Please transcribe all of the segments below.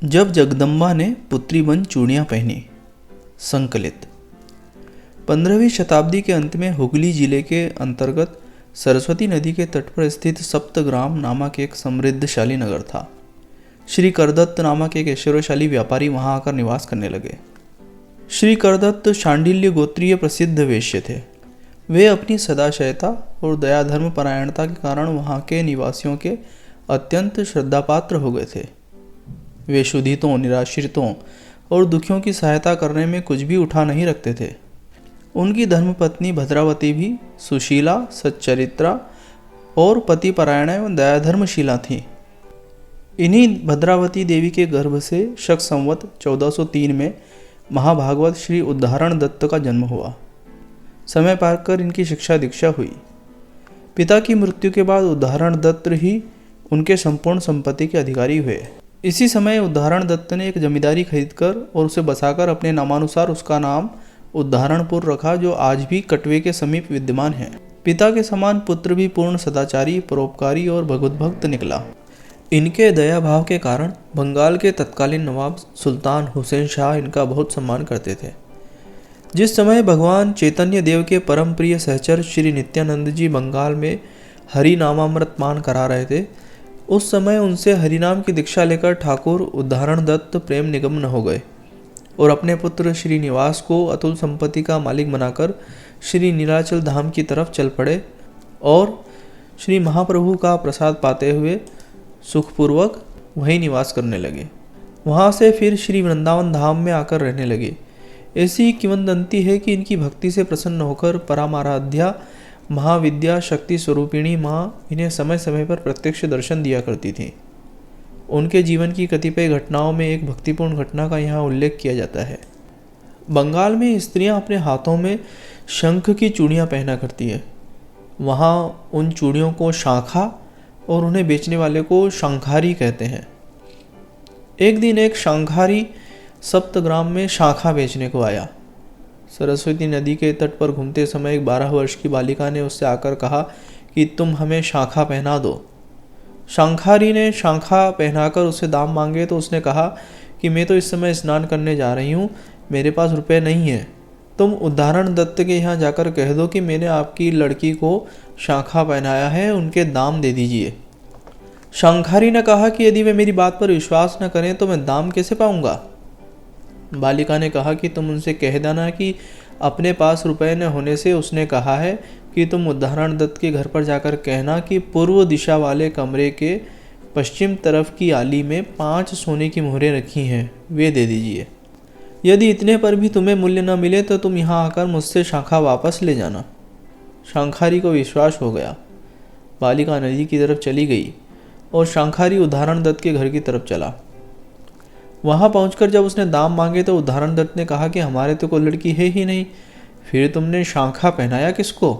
जब जगदम्बा ने पुत्री बन चूड़ियाँ पहनी। संकलित। 15वीं शताब्दी के अंत में हुगली जिले के अंतर्गत सरस्वती नदी के तट पर स्थित सप्तग्राम नामक एक समृद्धशाली नगर था। श्री करदत्त नामक एक ऐश्वर्यशाली व्यापारी वहां आकर निवास करने लगे। श्री करदत्त शांडिल्य गोत्रीय प्रसिद्ध वैश्य थे। वे अपनी सदाशयता और दयाधर्म परायणता के कारण वहां के निवासियों के अत्यंत श्रद्धापात्र हो गए थे। वे क्षुधितों, निराश्रितों और दुखियों की सहायता करने में कुछ भी उठा नहीं रखते थे। उनकी धर्मपत्नी भद्रावती भी सुशीला, सच्चरित्रा और पतिपरायण एवं दयाधर्मशीला थीं। इन्हीं भद्रावती देवी के गर्भ से शक संवत 1403 में महाभागवत श्री उद्धारण दत्त का जन्म हुआ। समय पाकर इनकी शिक्षा दीक्षा हुई। पिता की मृत्यु के बाद उद्धारण दत्त ही उनके संपूर्ण संपत्ति के अधिकारी हुए। इसी समय उद्धारण दत्त ने एक जमींदारी खरीदकर और उसे बसाकर अपने नामानुसार उसका नाम उद्धारणपुर रखा, जो आज भी कटवे के समीप विद्यमान है। पिता के समान पुत्र भी पूर्ण सदाचारी, परोपकारी और भगवत भक्त निकला। इनके दया भाव के कारण बंगाल के तत्कालीन नवाब सुल्तान हुसैन शाह इनका बहुत सम्मान करते थे। जिस समय भगवान चैतन्य देव के परम प्रिय सहचर श्री नित्यानंद जी बंगाल में हरि नामामृत पान करा रहे थे, उस समय उनसे हरिनाम की दीक्षा लेकर ठाकुर उद्धारण दत्त प्रेम निगम्न हो गए और अपने पुत्र श्रीनिवास को अतुल संपत्ति का मालिक बनाकर श्री नीलाचल धाम की तरफ चल पड़े और श्री महाप्रभु का प्रसाद पाते हुए सुखपूर्वक वहीं निवास करने लगे। वहाँ से फिर श्री वृंदावन धाम में आकर रहने लगे। ऐसी किंवदंती है कि इनकी भक्ति से प्रसन्न होकर परमाराध्या महाविद्या शक्ति स्वरूपिणी माँ इन्हें समय समय पर प्रत्यक्ष दर्शन दिया करती थी। उनके जीवन की कतिपय घटनाओं में एक भक्तिपूर्ण घटना का यहाँ उल्लेख किया जाता है। बंगाल में स्त्रियाँ अपने हाथों में शंख की चूड़ियाँ पहना करती है। वहाँ उन चूड़ियों को शांखा और उन्हें बेचने वाले को शंखारी कहते हैं। एक दिन एक शंखारी सप्तग्राम में शाखा बेचने को आया। सरस्वती नदी के तट पर घूमते समय एक 12 वर्ष की बालिका ने उससे आकर कहा कि तुम हमें शाखा पहना दो। शंखारी ने शाखा पहनाकर उसे दाम मांगे तो उसने कहा कि मैं तो इस समय स्नान करने जा रही हूँ, मेरे पास रुपए नहीं है। तुम उद्धारण दत्त के यहाँ जाकर कह दो कि मैंने आपकी लड़की को शाखा पहनाया है, उनके दाम दे दीजिए। शंखारी ने कहा कि यदि वे मेरी बात पर विश्वास न करें तो मैं दाम कैसे पाऊंगा। बालिका ने कहा कि तुम उनसे कह देना कि अपने पास रुपए न होने से उसने कहा है कि तुम उद्धारण दत्त के घर पर जाकर कहना कि पूर्व दिशा वाले कमरे के पश्चिम तरफ की आली में 5 सोने की मोहरें रखी हैं, वे दे दीजिए। यदि इतने पर भी तुम्हें मूल्य न मिले तो तुम यहाँ आकर मुझसे शाखा वापस ले जाना। शंखारी को विश्वास हो गया। बालिका नदी की तरफ चली गई और शंखारी उद्धारण दत्त के घर की तरफ चला। वहां पहुंचकर जब उसने दाम मांगे तो उद्धारण दत्त ने कहा कि हमारे तो कोई लड़की है ही नहीं, फिर तुमने शांखा पहनाया किसको।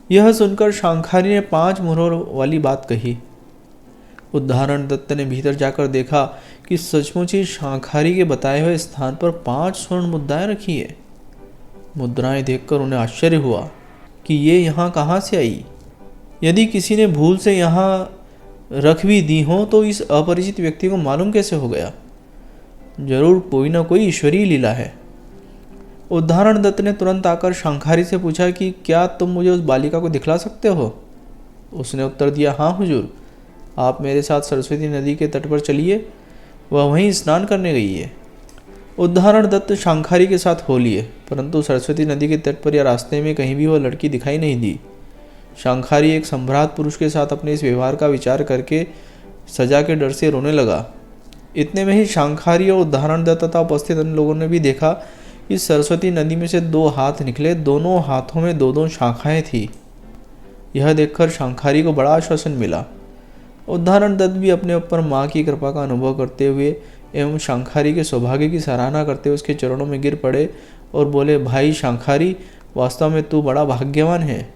यह सुनकर शंखारी ने 5 मोहरों वाली बात कही। उद्धारण दत्त ने भीतर जाकर देखा कि सचमुच ही शंखारी के बताए हुए स्थान पर 5 स्वर्ण मुद्राएं रखी है। मुद्राएं देखकर उन्हें आश्चर्य हुआ कि ये यहाँ कहाँ से आई। यदि किसी ने भूल से यहाँ रख भी दी हो तो इस अपरिचित व्यक्ति को मालूम कैसे हो गया। जरूर कोई ना कोई ईश्वरीय लीला है। उद्धारण दत्त ने तुरंत आकर शंखारी से पूछा कि क्या तुम मुझे उस बालिका को दिखला सकते हो। उसने उत्तर दिया, हाँ हुजूर, आप मेरे साथ सरस्वती नदी के तट पर चलिए, वह वहीं स्नान करने गई है। उद्धारण दत्त शंखारी के साथ हो लिए, परंतु सरस्वती नदी के तट पर या रास्ते में कहीं भी वह लड़की दिखाई नहीं दी। शंखारी एक सम्भ्रात पुरुष के साथ अपने इस व्यवहार का विचार करके सजा के डर से रोने लगा। इतने में ही शंखारी और उद्धारण दत्त तथा उपस्थित अन्य लोगों ने भी देखा कि सरस्वती नदी में से 2 हाथ निकले, दोनों हाथों में 2-2 शाखाएं थी। यह देखकर शंखारी को बड़ा आश्वासन मिला। उद्धारण दत्त भी अपने ऊपर माँ की कृपा का अनुभव करते हुए एवं शंखारी के सौभाग्य की सराहना करते हुए उसके चरणों में गिर पड़े और बोले, भाई शंखारी, वास्तव में तू बड़ा भाग्यवान है।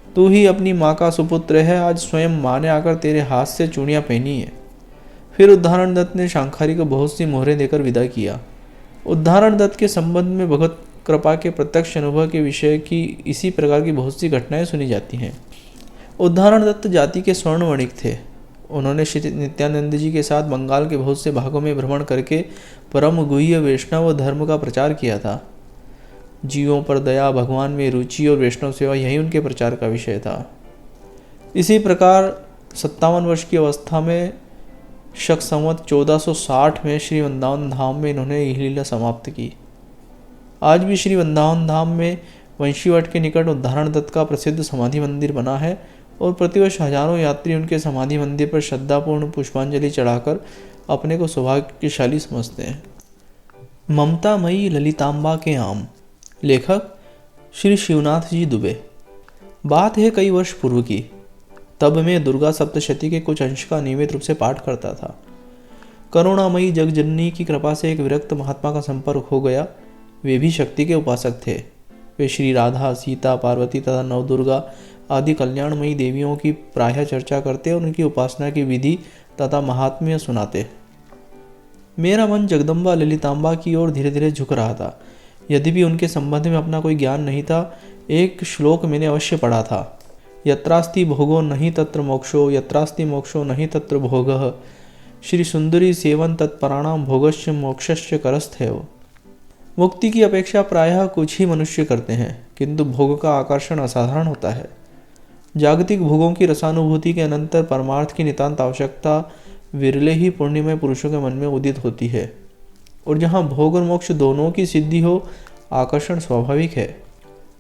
तू ही अपनी माँ का सुपुत्र है। आज स्वयं माँ ने आकर तेरे हाथ से चूड़ियाँ पहनी है। फिर उद्धारण दत्त ने शंखारी को बहुत सी मोहरें देकर विदा किया। उद्धारण दत्त के संबंध में भगवत कृपा के प्रत्यक्ष अनुभव के विषय की इसी प्रकार की बहुत सी घटनाएं सुनी जाती हैं। उद्धारण दत्त जाति के स्वर्ण वणिक थे। उन्होंने श्री नित्यानंद जी के साथ बंगाल के बहुत से भागों में भ्रमण करके परम गुह्य वैष्णव धर्म का प्रचार किया था। जीवों पर दया, भगवान में रुचि और वैष्णव सेवा, यही उनके प्रचार का विषय था। इसी प्रकार 57 वर्ष की अवस्था में शक संवत 1460 में श्री वृंदावन धाम में इन्होंने यह लीला समाप्त की। आज भी श्री वृंदावन धाम में वंशीवट के निकट उद्धारण दत्त का प्रसिद्ध समाधि मंदिर बना है और प्रतिवर्ष हजारों यात्री उनके समाधि मंदिर पर श्रद्धापूर्ण पुष्पांजलि चढ़ाकर अपने को सौभाग्यशाली समझते हैं। ममतामयी ललितांबा के आम। लेखक श्री शिवनाथ जी दुबे। बात है कई वर्ष पूर्व की। तब मैं दुर्गा सप्तशती के कुछ अंश का नियमित रूप से पाठ करता था। करुणामयी जगजननी की कृपा से एक विरक्त महात्मा का संपर्क हो गया। वे भी शक्ति के उपासक थे। वे श्री राधा, सीता, पार्वती तथा नवदुर्गा आदि कल्याणमयी देवियों की प्रायः चर्चा करते और उनकी उपासना की विधि तथा महात्म्य सुनाते। मेरा मन जगदम्बा ललितांबा की ओर धीरे धीरे झुक रहा था। यद्यपि उनके संबंध में अपना कोई ज्ञान नहीं था, एक श्लोक मैंने अवश्य पढ़ा था। यत्रास्ति भोगो नहीं तत्र मोक्षो, यत्रास्ति मोक्षो नहीं तत्र भोगः, श्री सुंदरी सेवन तत्पराणाम भोगस्य मोक्षस्य करस्थैव। मुक्ति की अपेक्षा प्रायः कुछ ही मनुष्य करते हैं, किंतु भोग का आकर्षण असाधारण होता है। जागतिक भोगों की रसानुभूति के अनंतर परमार्थ की नितांत आवश्यकता विरले ही पुण्यमय पुरुषों के मन में उदित होती है, और जहाँ भोग और मोक्ष दोनों की सिद्धि हो, आकर्षण स्वाभाविक है।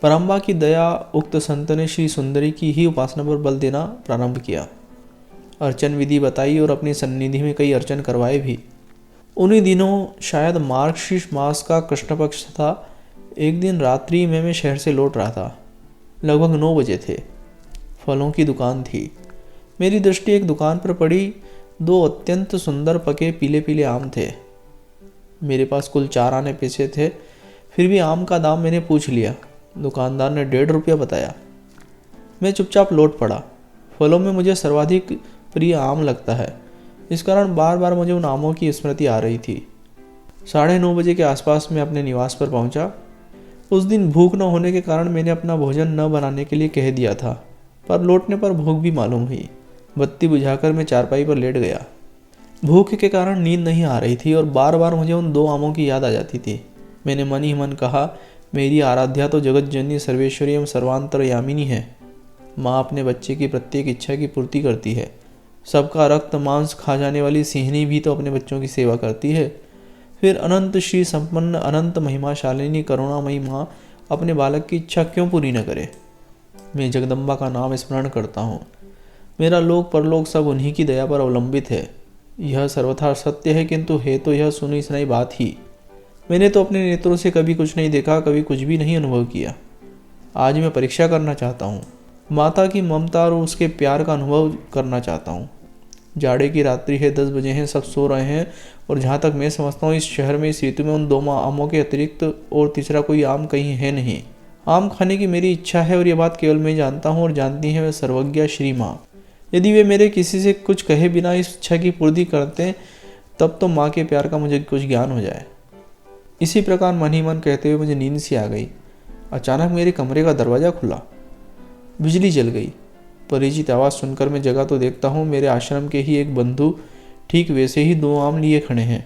परम्बा की दया उक्त संत ने श्री सुंदरी की ही उपासना पर बल देना प्रारंभ किया। अर्चन विधि बताई और अपनी सन्निधि में कई अर्चन करवाए भी। उन्हीं दिनों शायद मार्गशीर्ष मास का कृष्ण पक्ष था। एक दिन रात्रि में मैं शहर से लौट रहा था। लगभग 9 बजे थे। फलों की दुकान थी। मेरी दृष्टि एक दुकान पर पड़ी। 2 अत्यंत सुंदर पके पीले पीले आम थे। मेरे पास कुल 4 आने पैसे थे, फिर भी आम का दाम मैंने पूछ लिया। दुकानदार ने 1.5 रुपया बताया। मैं चुपचाप लौट पड़ा। फलों में मुझे सर्वाधिक प्रिय आम लगता है, इस कारण बार बार मुझे उन आमों की स्मृति आ रही थी। 9:30 बजे के आसपास मैं अपने निवास पर पहुंचा। उस दिन भूख न होने के कारण मैंने अपना भोजन न बनाने के लिए कह दिया था, पर लौटने पर भूख भी मालूम हुई। बत्ती बुझाकर मैं चारपाई पर लेट गया। भूख के कारण नींद नहीं आ रही थी और बार बार मुझे उन 2 आमों की याद आ जाती थी। मैंने मन ही मन कहा, मेरी आराध्या तो जगत जननी सर्वेश्वरी एवं सर्वांतरयामिनी है। माँ अपने बच्चे की प्रत्येक इच्छा की पूर्ति करती है। सबका रक्त मांस खा जाने वाली सिंहनी भी तो अपने बच्चों की सेवा करती है। फिर अनंत श्री संपन्न अनंत महिमाशालिनी करुणामयी माँ अपने बालक की इच्छा क्यों पूरी न करे। मैं जगदम्बा का नाम स्मरण करता हूँ। मेरा लोक परलोक सब उन्हीं की दया पर अवलंबित है। यह सर्वथा सत्य है, किंतु है तो यह सुनी सुनाई बात ही। मैंने तो अपने नेत्रों से कभी कुछ नहीं देखा, कभी कुछ भी नहीं अनुभव किया। आज मैं परीक्षा करना चाहता हूँ। माता की ममता और उसके प्यार का अनुभव करना चाहता हूँ। जाड़े की रात्रि है, 10 बजे हैं, सब सो रहे हैं, और जहाँ तक मैं समझता हूँ इस शहर में इस ऋतु में उन 2 आमों के अतिरिक्त और तीसरा कोई आम कहीं है नहीं। आम खाने की मेरी इच्छा है और यह बात केवल मैं जानता हूँ और जानती है वह सर्वज्ञा श्री माँ। यदि वे मेरे किसी से कुछ कहे बिना इस इच्छा की पूर्ति करते, तब तो माँ के प्यार का मुझे कुछ ज्ञान हो जाए। इसी प्रकार मन ही मन कहते हुए मुझे नींद सी आ गई। अचानक मेरे कमरे का दरवाज़ा खुला। बिजली जल गई। परिचित आवाज़ सुनकर मैं जगा तो देखता हूँ मेरे आश्रम के ही एक बंधु ठीक वैसे ही 2 आम लिए खड़े हैं।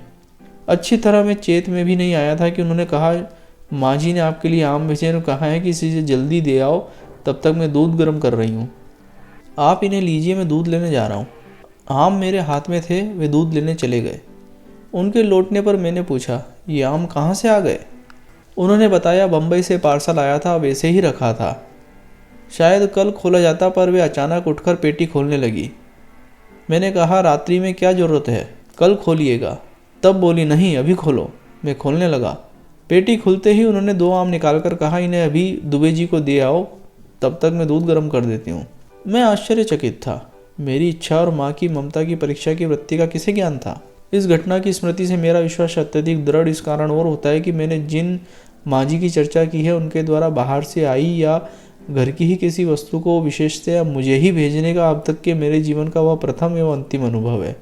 अच्छी तरह मैं चेत में भी नहीं आया था कि उन्होंने कहा, माँ जी ने आपके लिए आम भेजे और कहा है कि इसे जल्दी दे आओ, तब तक मैं दूध गर्म कर रही हूँ। आप इन्हें लीजिए, मैं दूध लेने जा रहा हूँ। आम मेरे हाथ में थे। वे दूध लेने चले गए। उनके लौटने पर मैंने पूछा, ये आम कहाँ से आ गए? उन्होंने बताया, बम्बई से पार्सल आया था, वैसे ही रखा था। शायद कल खोला जाता, पर वे अचानक उठकर पेटी खोलने लगी। मैंने कहा, रात्रि में क्या ज़रूरत है, कल खोलिएगा। तब बोली, नहीं अभी खोलो। मैं खोलने लगा। पेटी खुलते ही उन्होंने 2 आम निकालकर कहा, इन्हें अभी दुबे जी को दे आओ, तब तक मैं दूध गर्म कर देती हूँ। मैं आश्चर्यचकित था। मेरी इच्छा और माँ की ममता की परीक्षा की वृत्ति का किसे ज्ञान था। इस घटना की स्मृति से मेरा विश्वास अत्यधिक दृढ़ इस कारण और होता है कि मैंने जिन माँ जी की चर्चा की है, उनके द्वारा बाहर से आई या घर की ही किसी वस्तु को विशेषतया मुझे ही भेजने का अब तक के मेरे जीवन का वह प्रथम एवं अंतिम अनुभव है।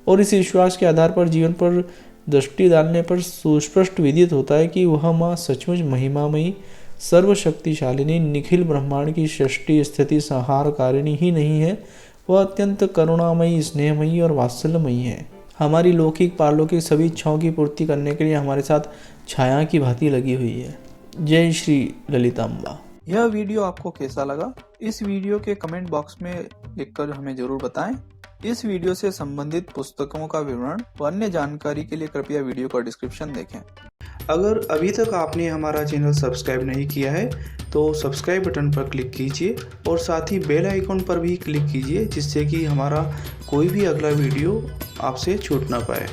और इस विश्वास के आधार पर जीवन पर दृष्टि डालने पर सुस्पष्ट विदित होता है कि वह माँ सचमुच महिमामयी, सर्वशक्तिशालिनी, निखिल ब्रह्मांड की सृष्टि स्थिति संहारकारिणी ही नहीं है, वह अत्यंत करुणामयी, स्नेहमयी और वात्सल्यमयी है। हमारी लौकिक पारलौकिक सभी इच्छाओं की पूर्ति करने के लिए हमारे साथ छाया की भांति लगी हुई है। जय श्री ललितांबा। यह वीडियो आपको कैसा लगा? इस वीडियो के कमेंट बॉक्स में लिखकर हमें जरूर बताएं। इस वीडियो से संबंधित पुस्तकों का विवरण व अन्य जानकारी के लिए कृपया वीडियो का डिस्क्रिप्शन देखें। अगर अभी तक आपने हमारा चैनल सब्सक्राइब नहीं किया है तो सब्सक्राइब बटन पर क्लिक कीजिए और साथ ही बेल आइकॉन पर भी क्लिक कीजिए, जिससे कि हमारा कोई भी अगला वीडियो आपसे छूट ना पाए।